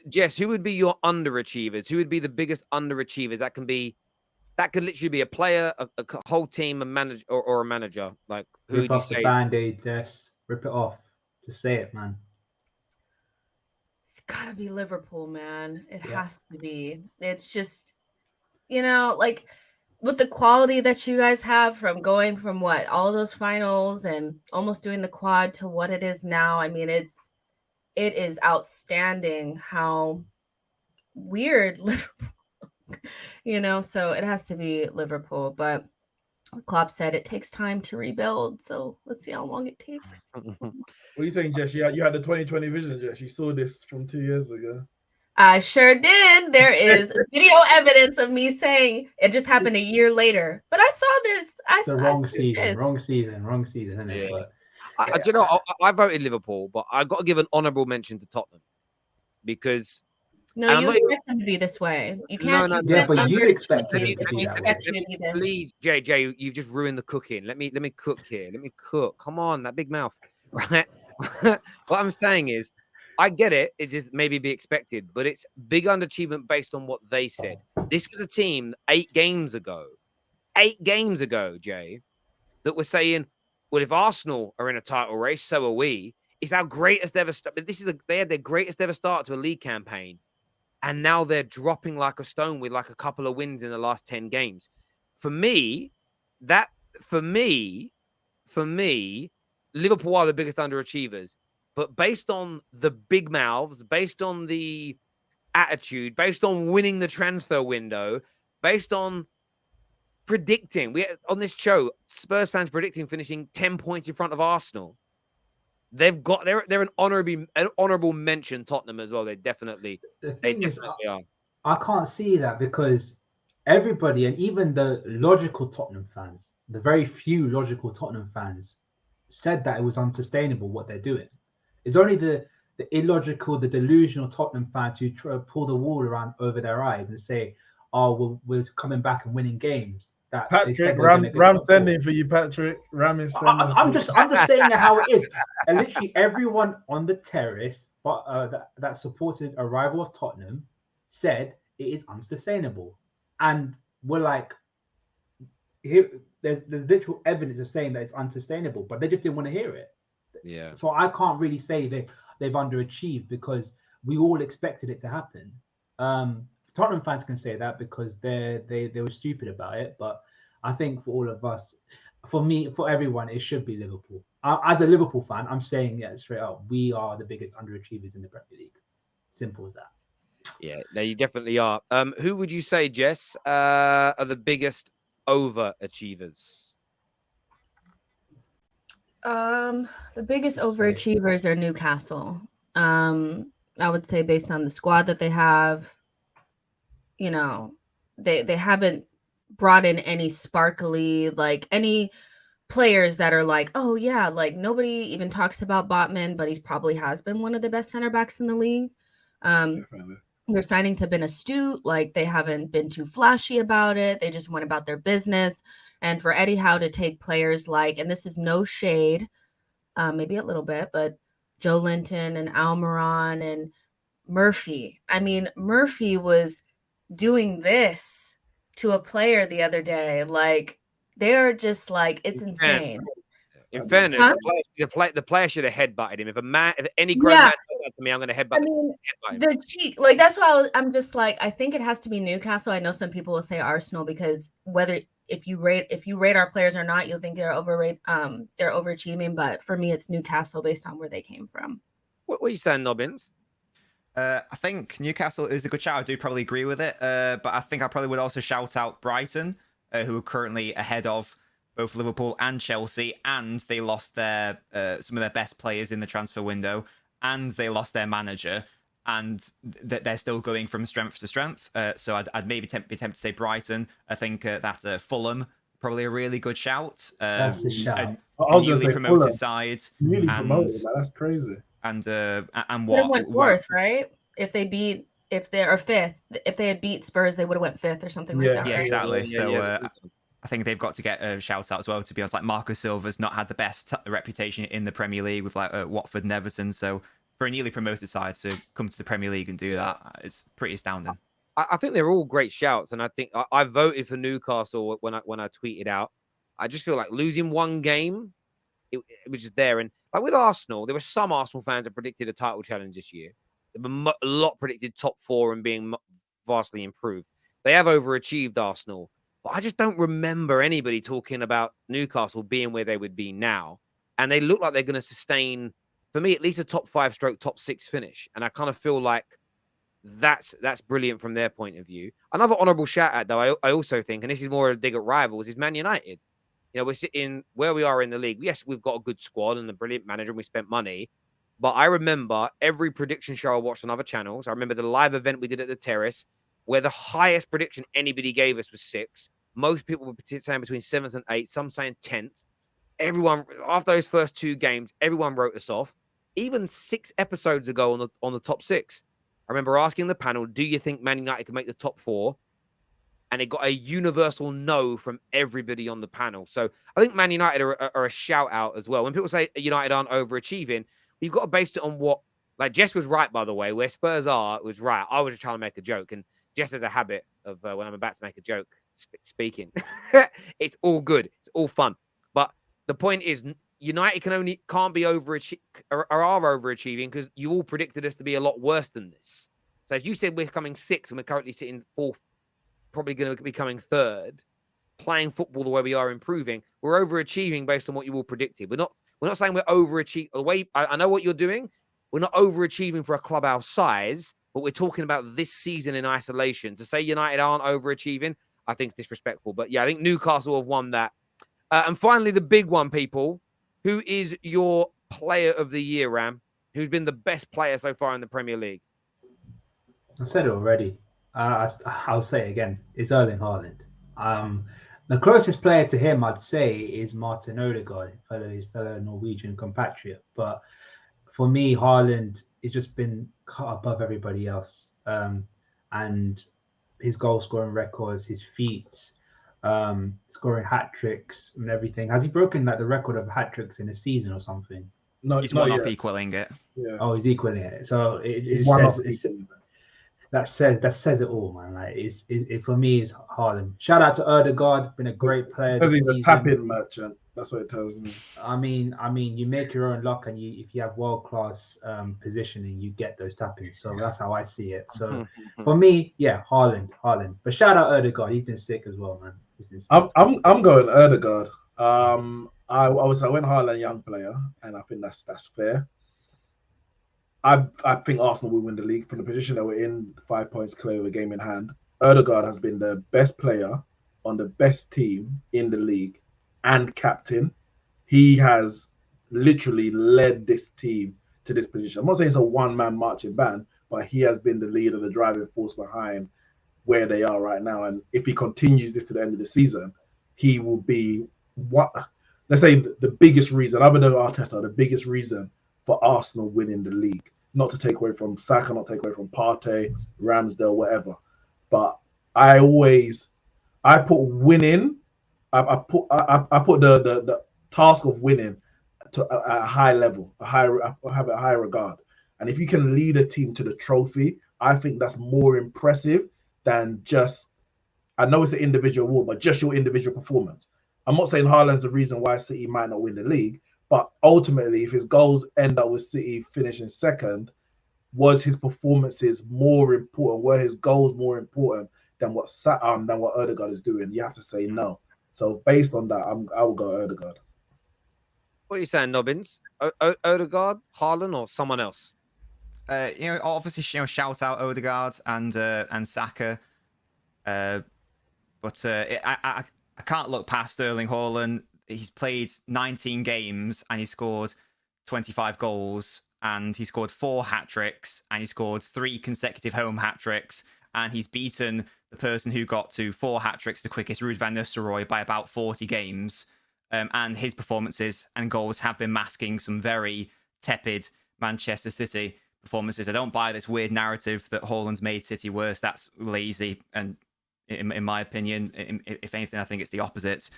Jess, who would be your underachievers? Who would be the biggest underachievers? That could literally be a player, a whole team, a manager, or a manager. Like, who Rip would you off the say? band-aid, Jess. Rip it off. Just say it, man. It's gotta be Liverpool, man. It Yeah. has to be. It's just, like with the quality that you guys have from going from what all those finals and almost doing the quad to what it is now. I mean, it is outstanding how weird Liverpool, so it has to be Liverpool. But Klopp said it takes time to rebuild, so let's see how long it takes. What are you saying, Jess? You had the 2020 vision, Jess. You saw this from 2 years ago. I sure did. There is video evidence of me saying it just happened a year later. But I saw this. It's a wrong season, isn't it? Yeah. Do you know, I voted Liverpool, but I've got to give an honourable mention to Tottenham because. No, you expect them to be this way. You can't. No. Yeah, but you expect them to be that way. Please, JJ, you've just ruined the cooking. Let me cook here. Let me cook. Come on, that big mouth. Right. What I'm saying is, I get it. It just maybe be expected, but it's big underachievement based on what they said. This was a team 8 games ago, Jay, that was saying, well, if Arsenal are in a title race, so are we. It's our greatest ever start. They had their greatest ever start to a league campaign. And now they're dropping like a stone with like a couple of wins in the last 10 games. For me, Liverpool are the biggest underachievers. But based on the big mouths, based on the attitude, based on winning the transfer window, based on predicting, on this show, Spurs fans predicting finishing 10 points in front of Arsenal. They're an honourable mention. Tottenham as well. They definitely are. I can't see that because everybody, and even the logical Tottenham fans, the very few logical Tottenham fans, said that it was unsustainable what they're doing. It's only the illogical, the delusional Tottenham fans who try to pull the wall around over their eyes and say, "Oh, we're coming back and winning games." That Patrick, Ram sending for you, Patrick. Ram is sending. I'm just saying how it is. And literally everyone on the terrace, that supported arrival of Tottenham, said it is unsustainable, and we're like, here, there's literal evidence of saying that it's unsustainable, but they just didn't want to hear it. Yeah. So I can't really say they've underachieved because we all expected it to happen. Tottenham fans can say that because they were stupid about it, but I think for all of us, for me, for everyone, it should be Liverpool. As a Liverpool fan, I'm saying straight up, we are the biggest underachievers in the Premier League. Simple as that. Yeah, no, you definitely are. Who would you say, Jess, are the biggest overachievers? The biggest overachievers are Newcastle. I would say based on the squad that they have, they haven't brought in any sparkly, like any players that are like, oh yeah, like nobody even talks about Botman, but he's probably has been one of the best center backs in the league. Their signings have been astute, like they haven't been too flashy about it. They just went about their business. And for Eddie Howe to take players like, and this is no shade, maybe a little bit, but Joe Linton and Almiron and Murphy. I mean, Murphy was doing this to a player the other day. Like, they're just like, it's insane. In fairness, the player should have headbutted him. If any grown man said that to me, I'm going to headbutt him. The cheek, like that's why I'm just like, I think it has to be Newcastle. I know some people will say Arsenal because if you rate our players or not, you'll think they're overachieving. But for me, it's Newcastle based on where they came from. What are you saying, Nobbins? I think Newcastle is a good shout. I do probably agree with it. But I think I probably would also shout out Brighton, who are currently ahead of both Liverpool and Chelsea, and they lost their some of their best players in the transfer window, and they lost their manager, and they're still going from strength to strength. So I'd maybe be tempted to say Brighton. I think that Fulham, probably a really good shout. That's a shout. A newly promoted side. Newly promoted, that's crazy. And what? They went fourth, right? If they are fifth, if they had beat Spurs, they would have went fifth or something like that. Yeah, right? exactly. So I think they've got to get a shout out as well. To be honest, like Marco Silva's not had the best reputation in the Premier League with like Watford and Everton, so for a newly promoted side to come to the Premier League and do that, it's pretty astounding. I think they're all great shouts, and I think I voted for Newcastle when I tweeted out. I just feel like losing one game, it was just there. And like with Arsenal, there were some Arsenal fans that predicted a title challenge this year. There were a lot predicted top 4 and being vastly improved. They have overachieved Arsenal, but I just don't remember anybody talking about Newcastle being where they would be now. And they look like they're going to sustain, for me, at least a top 5 stroke top 6 finish. And I kind of feel like that's brilliant from their point of view. Another honourable shout out, though, I also think, and this is more a dig at rivals, is Man United. You know, we're sitting where we are in the league. Yes, we've got a good squad and a brilliant manager, and we spent money. But I remember every prediction show I watched on other channels. I remember the live event we did at the Terrace, where the highest prediction anybody gave us was 6. Most people were saying between 7th and 8th, some saying 10th. Everyone, after those first 2 games, everyone wrote us off. Even 6 episodes ago on the top 6, I remember asking the panel, do you think Man United can make the top 4? And it got a universal no from everybody on the panel. So I think Man United are a shout out as well. When people say United aren't overachieving, you've got to base it on what, like Jess was right, by the way, where Spurs are was right. I was just trying to make a joke. And Jess has a habit of when I'm about to make a joke, speaking. It's all good. It's all fun. But the point is, United can't be are overachieving because you all predicted us to be a lot worse than this. So if you said we're coming 6th and we're currently sitting 4th, probably going to be coming 3rd, playing football the way we are improving, we're overachieving based on what you all predicted. We're not saying we're overachieving. The way I know what you're doing, we're not overachieving for a club our size, but we're talking about this season in isolation. To say United aren't overachieving, I think it's disrespectful. But yeah, I think Newcastle have won that. And finally, the big one, people. Who is your player of the year, Ram? Who's been the best player so far in the Premier League? I said it already. I'll say it again. It's Erling Haaland. The closest player to him, I'd say, is Martin Odegaard, his fellow Norwegian compatriot. But for me, Haaland has just been cut above everybody else. And his goal scoring records, his feats, scoring hat tricks and everything. Has he broken like the record of hat tricks in a season or something? No, He's one off equaling it. Yeah. Oh, he's equaling it. So it that says it all, man. Like it for me is Haaland. Shout out to Odegaard, been a great player. Because he's a tap-in merchant. That's what it tells me. I mean, you make your own luck, and if you have world-class positioning, you get those tap-ins. So that's how I see it. So for me, yeah, Haaland. But shout out Odegaard. He's been sick as well, man. He's been sick. I'm going Odegaard. I went Haaland young player, and I think that's fair. I think Arsenal will win the league from the position that we're in, 5 points clear of a game in hand. Odegaard has been the best player on the best team in the league and captain. He has literally led this team to this position. I'm not saying it's a one-man marching band, but he has been the leader, the driving force behind where they are right now. And if he continues this to the end of the season, he will be let's say the biggest reason, other than Arteta, the biggest reason for Arsenal winning the league. Not to take away from Saka, not to take away from Partey, Ramsdale, whatever. But I put winning. I put the task of winning to a high level, I have a high regard. And if you can lead a team to the trophy, I think that's more impressive than just, I know it's an individual award, but just your individual performance. I'm not saying Haaland's the reason why City might not win the league, but ultimately, if his goals end up with City finishing second, was his performances more important? Were his goals more important than what Odegaard is doing? You have to say no. So based on that, I will go Odegaard. What are you saying, Nobbins? Odegaard, Haaland, or someone else? Obviously, shout out Odegaard and Saka, but I can't look past Erling Haaland. He's played 19 games and he scored 25 goals, and he scored 4 hat tricks, and he scored 3 consecutive home hat tricks, and he's beaten the person who got to 4 hat tricks the quickest, Ruud van Nistelrooy, by about 40 games. And his performances and goals have been masking some very tepid Manchester City performances. I don't buy this weird narrative that Haaland's made City worse. That's lazy, and in my opinion, if anything, I think it's the opposite.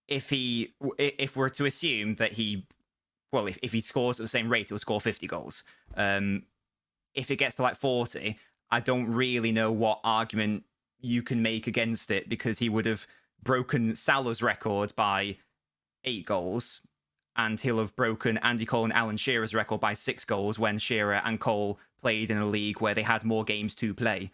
If we're to assume that he well, if he scores at the same rate, he'll score 50 goals. If it gets to like 40, I don't really know what argument you can make against it, because he would have broken Salah's record by 8 goals, and he'll have broken Andy Cole and Alan Shearer's record by 6 goals when Shearer and Cole played in a league where they had more games to play.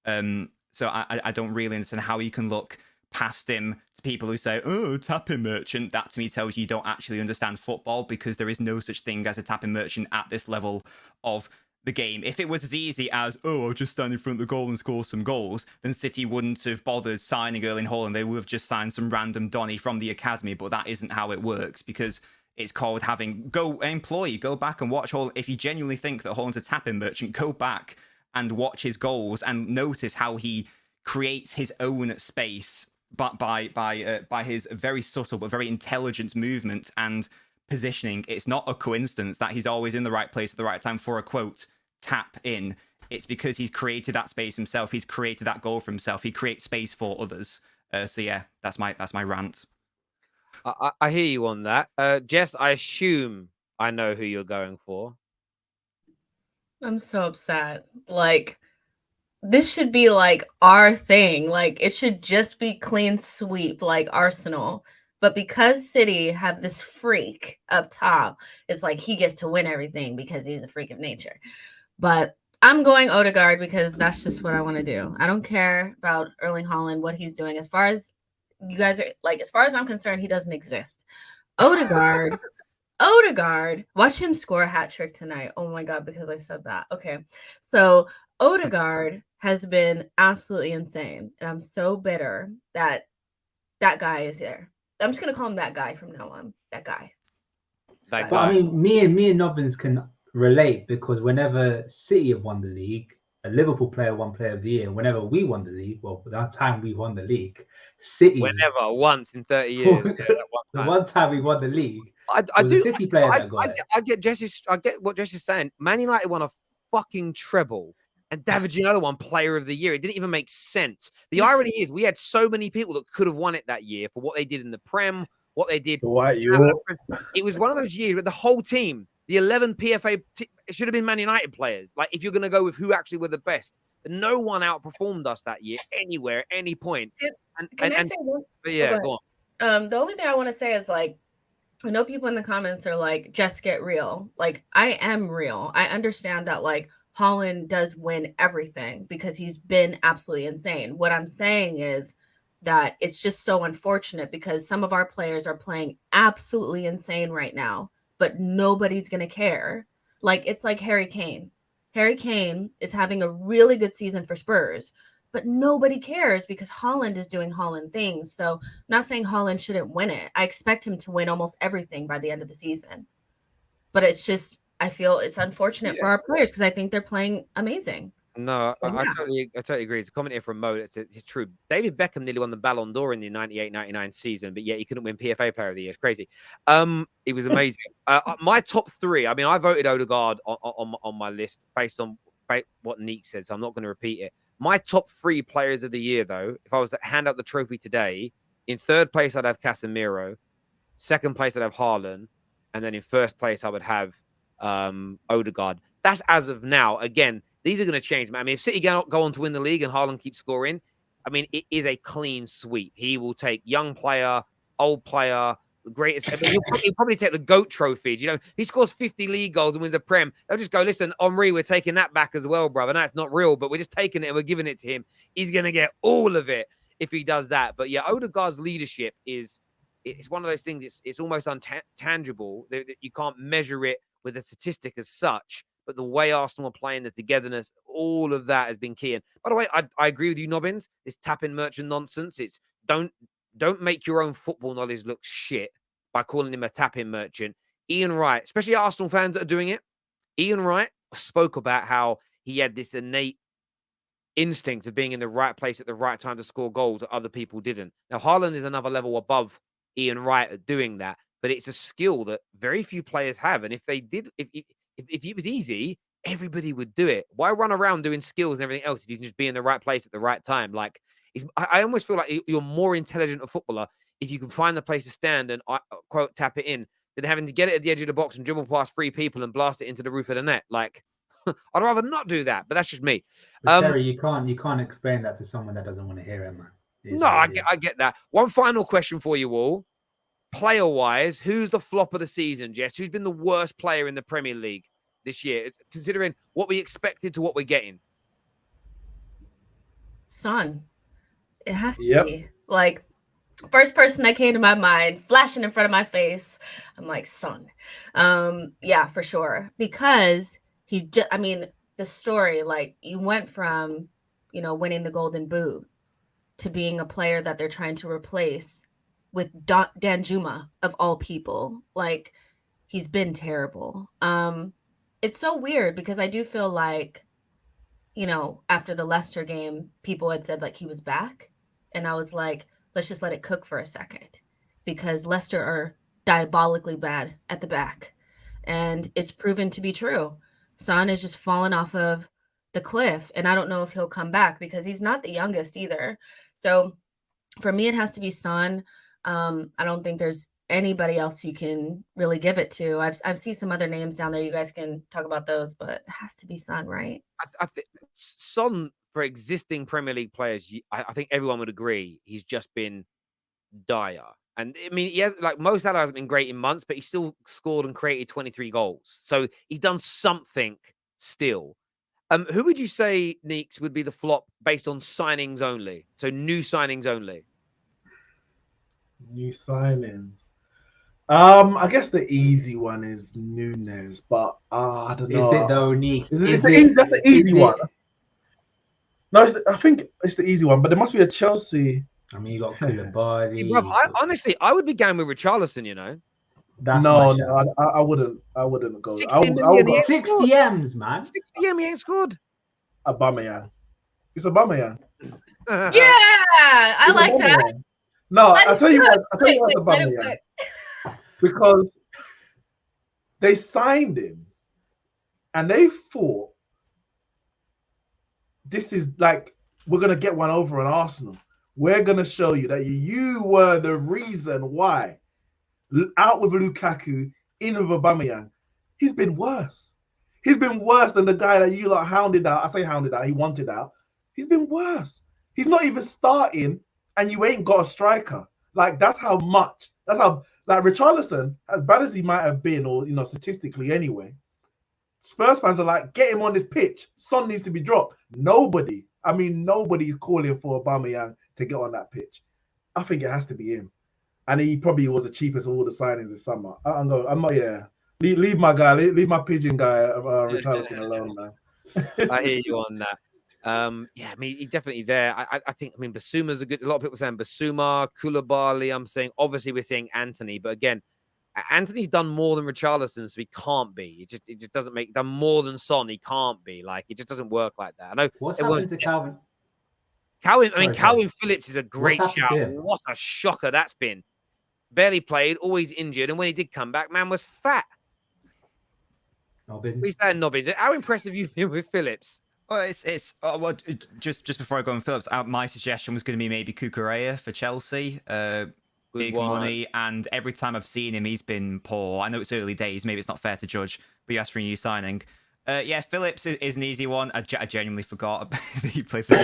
So I don't really understand how you can look past him to people who say, oh, tapping merchant. That to me tells you don't actually understand football, because there is no such thing as a tapping merchant at this level of the game. If it was as easy as, oh, I'll just stand in front of the goal and score some goals, then City wouldn't have bothered signing Erling Haaland. They would have just signed some random Donny from the academy. But that isn't how it works, because it's called having go back and watch Haaland. If you genuinely think that Haaland's a tapping merchant, go back and watch his goals and notice how he creates his own space by his very subtle but very intelligent movement and positioning. It's not a coincidence that he's always in the right place at the right time for a quote tap in. It's because he's created that space himself. He's created that goal for himself. He creates space for others. So yeah, that's my rant. I hear you on that. Jess, I assume I know who you're going for. I'm so upset. Like, this should be like our thing. Like, it should just be clean sweep, like Arsenal. But because City have this freak up top, it's like he gets to win everything because he's a freak of nature. But I'm going Odegaard because that's just what I want to do. I don't care about Erling Haaland, what he's doing. As far as you guys are, like, as far as I'm concerned, he doesn't exist. Odegaard, watch him score a hat trick tonight. Oh my God, because I said that. Okay. So Odegaard has been absolutely insane. And I'm so bitter that that guy is there. I'm just going to call him that guy from now on. That guy. That But I guy. mean, me and Nobbins can relate, because whenever City have won the league, a Liverpool player won Player of the Year. Whenever we won the league, well, that time we won the league, City. Whenever, once in 30 years. Yeah, that The one time. one time we won the league, I was do. a City player that got it. I get what Jesse's saying. Man United won a fucking treble, and David Ginola won Player of the Year. It didn't even make sense. The irony is, we had so many people that could have won it that year for what they did in the Prem, what they did. It was one of those years where the whole team, the 11 PFA, it should have been Man United players. Like, if you're going to go with who actually were the best, no one outperformed us that year anywhere, at any point. Can I say one? But yeah, go on. The only thing I want to say is, like, I know people in the comments are like, just get real. Like, I am real. I understand that, like, Haaland does win everything because he's been absolutely insane. What I'm saying is that it's just so unfortunate because some of our players are playing absolutely insane right now, but nobody's going to care. Like, it's like Harry Kane. Harry Kane is having a really good season for Spurs, but nobody cares because Haaland is doing Haaland things. So I'm not saying Haaland shouldn't win it. I expect him to win almost everything by the end of the season. But it's just, I feel it's unfortunate for our players because I think they're playing amazing. No, So, I totally agree. It's a comment here from Mo. It's true. David Beckham nearly won the Ballon d'Or in the 98-99 season, but yet he couldn't win PFA Player of the Year. It's crazy. It was amazing. My top three, I mean, I voted Odegaard on my list based on what Neek said, so I'm not going to repeat it. My top 3 players of the year, though, if I was to hand out the trophy today, in third place, I'd have Casemiro. Second place, I'd have Haaland. And then in first place, I would have Odegaard. That's as of now. Again, these are going to change, man. I mean, if City go on to win the league and Haaland keeps scoring, I mean, it is a clean sweep. He will take young player, old player, the greatest. I mean, he'll probably take the GOAT trophy. You know, he scores 50 league goals and wins the Prem. They'll just go, listen, Henry, we're taking that back as well, brother. No, it's not real, but we're just taking it and we're giving it to him. He's going to get all of it if he does that. But yeah, Odegaard's leadership it's one of those things. It's almost intangible. You can't measure it with a statistic as such. But the way Arsenal are playing, the togetherness, all of that has been key. And by the way, I agree with you, Nobbins. This tapping merchant nonsense. It's don't make your own football knowledge look shit by calling him a tapping merchant. Ian Wright, especially Arsenal fans that are doing it. Ian Wright spoke about how he had this innate instinct of being in the right place at the right time to score goals that other people didn't. Now, Haaland is another level above Ian Wright at doing that, but it's a skill that very few players have. And if they did, if it was easy, everybody would do it. Why run around doing skills and everything else if you can just be in the right place at the right time? Like, I almost feel like you're more intelligent a footballer if you can find the place to stand and quote tap it in than having to get it at the edge of the box and dribble past 3 people and blast it into the roof of the net. Like, I'd rather not do that, but that's just me. But Terry, you can't explain that to someone that doesn't want to hear it, man. No, I get that. One final question for you all. Player-wise, who's the flop of the season, Jess? Who's been the worst player in the Premier League this year, considering what we expected to what we're getting? Son. It has to Yep. be. Like, first person that came to my mind, flashing in front of my face, I'm like, Son. Yeah, for sure. Because I mean, the story, like, you went from, winning the Golden Boot to being a player that they're trying to replace with Danjuma of all people. Like, he's been terrible. It's so weird because I do feel like, after the Leicester game, people had said like he was back. And I was like, let's just let it cook for a second because Leicester are diabolically bad at the back. And it's proven to be true. Son is just fallen off of the cliff. And I don't know if he'll come back because he's not the youngest either. So for me, it has to be Son. I don't think there's anybody else you can really give it to. I've seen some other names down there. You guys can talk about those, but it has to be Son, right? I think Son, for existing Premier League players, I think everyone would agree he's just been dire. And I mean, he has, like, Mo Salah hasn't been great in months, but he still scored and created 23 goals. So he's done something still. Who would you say, Neeks, would be the flop based on signings only? So new signings only. New signings. I guess the easy one is Nunes, but I don't know. Is it though, Neeks? That's the easy one. No, I think it's the easy one, but there must be a Chelsea. I mean, you got Koulibaly. Bro, honestly, I would be going with Richarlison, That's no, I wouldn't go. 60 million, 60 M's, man. 60 M, he ain't scored. Aubameyang. It's Aubameyang. Yeah, I like that. No, I'll tell you what Aubameyang. Because they signed him and they thought this is like, we're going to get one over on Arsenal. We're going to show you that you were the reason why. Out with Lukaku, in with Aubameyang. He's been worse. He's been worse than the guy that you lot hounded out. I say hounded out, he wanted out. He's been worse. He's not even starting and you ain't got a striker. Like, that's how, like, Richarlison, as bad as he might have been, or, statistically anyway, Spurs fans are like, get him on this pitch. Son needs to be dropped. Nobody's calling for Aubameyang to get on that pitch. I think it has to be him. And he probably was the cheapest of all the signings this summer. I'm not, yeah. Leave my guy, leave my pigeon guy, Richarlison alone, man. I hear you on that. Yeah, I mean, he's definitely there. I think, Basuma's a lot of people saying Basuma, Koulibaly. I'm saying, obviously, we're saying Anthony, but again, Anthony's done more than Richarlison, so he can't be. It just doesn't done more than Son. He can't be. Like, it just doesn't work like that. I know. What's happened to Calvin? Calvin Phillips is a great shout. What a shocker that's been. Barely played, always injured, and when he did come back, man was fat. Nobbins. He's there, Nobbins. How impressive you've been with Phillips? Well, just before I go on Phillips, my suggestion was going to be maybe Cucurella for Chelsea. Big money, and every time I've seen him, he's been poor. I know it's early days, maybe it's not fair to judge, but you asked for a new signing. Yeah, Phillips is an easy one. I genuinely forgot that he played for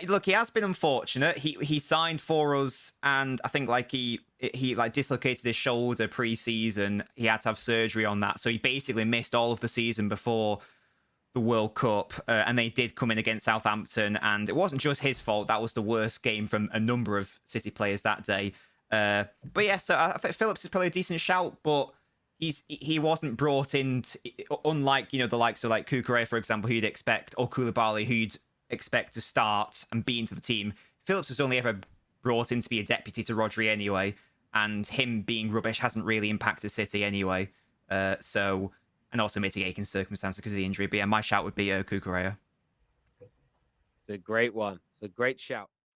look, he has been unfortunate. He signed for us, and I think he dislocated his shoulder pre-season. He had to have surgery on that, so he basically missed all of the season before the World Cup, and they did come in against Southampton, and it wasn't just his fault. That was the worst game from a number of City players that day. But yeah, so I think Phillips is probably a decent shout, but he wasn't brought in, unlike the likes of like Cucurella, for example, who you'd expect, or Koulibaly, who you'd expect to start and be into the team. Phillips was only ever brought in to be a deputy to Rodri anyway, and him being rubbish hasn't really impacted City anyway. And also mitigating circumstances because of the injury. But yeah, my shout would be Cucurella. It's a great one. It's a great shout.